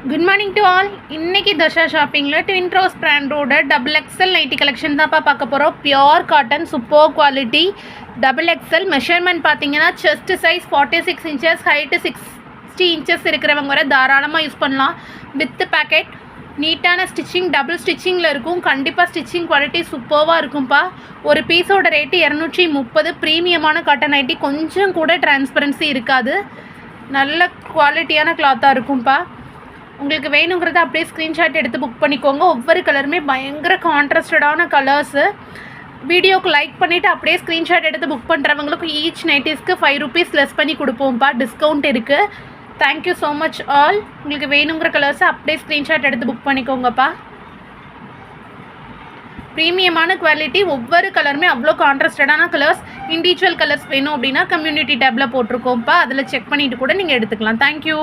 Good morning to all. இன்னைக்கு தர்ஷா ஷாப்பிங்கில் twin rose பிராண்டோட டபுள் எக்ஸல் நைட்டி கலெக்ஷன் தான்ப்பா பார்க்க போகிறோம். Pure cotton, super quality, double XL. Measurement பார்த்தீங்கன்னா chest size 46 inches, height 60 inches இருக்கிறவங்க வர தாராளமாக யூஸ் பண்ணலாம். வித் பேக்கெட், நீட்டான ஸ்டிச்சிங், டபுள் ஸ்டிச்சிங்கில் இருக்கும். கண்டிப்பாக ஸ்டிச்சிங் குவாலிட்டி சூப்பராக இருக்கும்ப்பா. ஒரு பீஸோட ரேட்டு 230. ப்ரீமியமான காட்டன் நைட்டி, கொஞ்சம் கூட டிரான்ஸ்பரன்சி இருக்காது. நல்ல குவாலிட்டியான கிளாத்தாக இருக்கும்ப்பா. உங்களுக்கு வேணுங்கிறத அப்படியே ஸ்க்ரீன்ஷாட் எடுத்து புக் பண்ணிக்கோங்க. ஒவ்வொரு கலருமே பயங்கர கான்ட்ராஸ்டடான கலர்ஸு. வீடியோக்கு லைக் பண்ணிவிட்டு அப்படியே ஸ்க்ரீன்ஷாட் எடுத்து புக் பண்ணுறவங்களுக்கு ஈச் நைட்டிஸ்க்கு 5 rupees லெஸ் பண்ணி கொடுப்போம்ப்பா. டிஸ்கவுண்ட் இருக்குது. Thank you so much all. உங்களுக்கு வேணுங்கிற கலர்ஸை அப்படியே ஸ்க்ரீன்ஷாட் எடுத்து புக் பண்ணிக்கோங்கப்பா. ப்ரீமியமான குவாலிட்டி, ஒவ்வொரு கலருமே அவ்வளோ கான்ட்ராஸ்டடான கலர்ஸ். இண்டிவிஜுவல் கலர்ஸ் வேணும் அப்படின்னா கம்யூனிட்டி டேப்பில் போட்டிருக்கோம்ப்பா. அதில் செக் பண்ணிவிட்டு கூட நீங்கள் எடுத்துக்கலாம். தேங்க்யூ.